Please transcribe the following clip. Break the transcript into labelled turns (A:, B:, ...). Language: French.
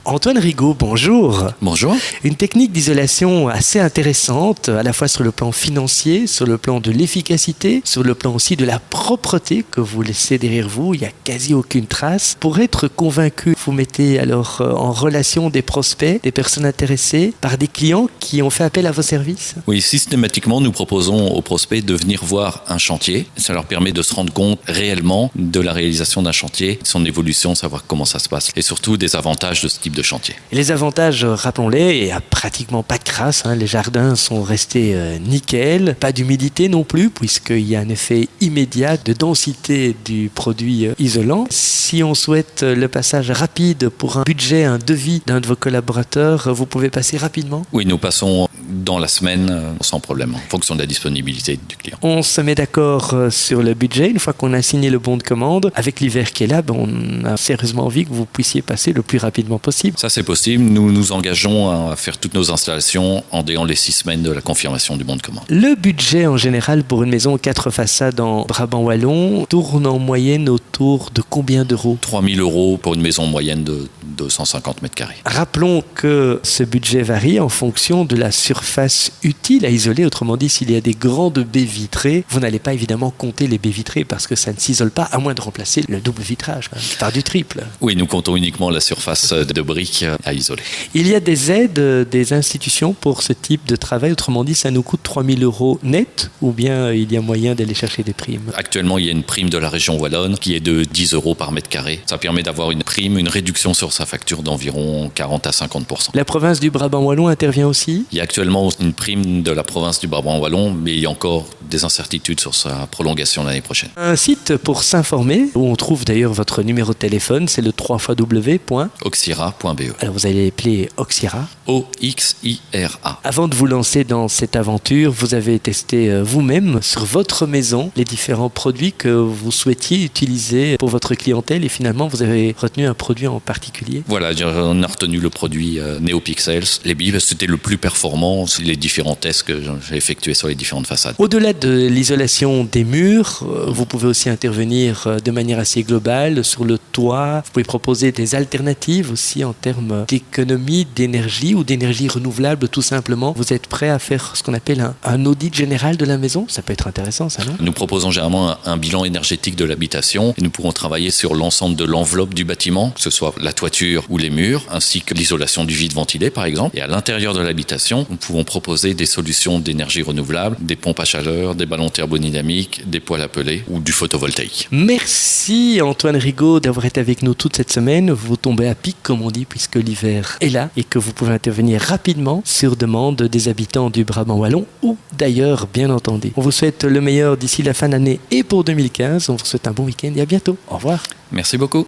A: Antoine Rigaud, bonjour.
B: Bonjour.
A: Une technique d'isolation assez intéressante, à la fois sur le plan financier, sur le plan de l'efficacité, sur le plan aussi de la propreté que vous laissez derrière vous. Il n'y a quasi aucune trace. Pour être convaincu, vous mettez alors en relation des prospects, des personnes intéressées, par des clients qui ont fait appel à vos services.
B: Oui, systématiquement, nous proposons aux prospects de venir voir un chantier. Ça leur permet de se rendre compte réellement de la réalisation d'un chantier, de son évolution, savoir comment ça se passe et surtout des avantages de ce type de chantier.
A: Et les avantages, rappelons-les, il n'y a pratiquement pas de crasse. Les jardins sont restés nickel. Pas d'humidité non plus, puisqu'il y a un effet immédiat de densité du produit isolant. Si on souhaite le passage rapide pour un budget, un devis d'un de vos collaborateurs, vous pouvez passer rapidement?
B: Oui, nous passons dans la semaine sans problème, en fonction de la disponibilité du client.
A: On se met d'accord sur le budget. Une fois qu'on a signé le bon de commande, avec l'hiver qui est là, on a sérieusement envie que vous puissiez passer le plus rapidement possible.
B: Ça, c'est possible. Nous nous engageons à faire toutes nos installations en déant les 6 semaines de la confirmation du bon de commande.
A: Le budget, en général, pour une maison 4 façades en Brabant Wallon, tourne en moyenne autour de combien d'euros?
B: 3 000 € pour une maison moyenne de 250 mètres carrés.
A: Rappelons que ce budget varie en fonction de la surface utile à isoler. Autrement dit, s'il y a des grandes baies vitrées, vous n'allez pas évidemment compter les baies vitrées parce que ça ne s'isole pas, à moins de remplacer le double vitrage, par du triple.
B: Oui, nous comptons uniquement la surface de briques à isoler.
A: Il y a des aides des institutions pour ce type de travail. Autrement dit, ça nous coûte 3 000 € net, ou bien il y a moyen d'aller chercher des primes?
B: Actuellement, il y a une prime de la région wallonne qui est de 10 € par mètre carré. Ça permet d'avoir une prime, une réduction sur sa facture d'environ 40 à 50%.
A: La province du Brabant Wallon intervient aussi?
B: Il y a actuellement une prime de la province du Brabant Wallon, mais il y a encore des incertitudes sur sa prolongation l'année prochaine.
A: Un site pour s'informer, où on trouve d'ailleurs votre numéro de téléphone, c'est le
B: Oxira.be.
A: Alors vous allez appeler Oxira.
B: Oxira.
A: Avant de vous lancer dans cette aventure, vous avez testé vous-même sur votre maison les différents produits que vous souhaitiez utiliser pour votre clientèle et finalement vous avez retenu un produit en particulier.
B: Voilà, on a retenu le produit NeoPixels. Les billes, c'était le plus performant, les différents tests que j'ai effectués sur les différentes façades.
A: Au-delà de l'isolation des murs, vous pouvez aussi intervenir de manière assez globale sur le toit. Vous pouvez proposer des alternatives aussi en termes d'économie d'énergie ou d'énergie renouvelable tout simplement. Vous êtes prêt à faire ce qu'on appelle un audit général de la maison? Ça peut être intéressant ça, non?
B: Nous proposons généralement un bilan énergétique de l'habitation et nous pourrons travailler sur l'ensemble de l'enveloppe du bâtiment, que ce soit la toiture ou les murs, ainsi que l'isolation du vide ventilé par exemple. Et à l'intérieur de l'habitation, nous pouvons proposer des solutions d'énergie renouvelable, des pompes à chaleur, des ballons thermodynamiques, des poêles à peler ou du photovoltaïque.
A: Merci Antoine Rigaud d'avoir été avec nous toute cette semaine. Vous tombez à pic comme on dit puisque l'hiver est là et que vous pouvez intervenir rapidement sur demande des habitants du Brabant Wallon ou d'ailleurs bien entendu. On vous souhaite le meilleur d'ici la fin d'année et pour 2015. On vous souhaite un bon week-end et à bientôt. Au revoir.
B: Merci beaucoup.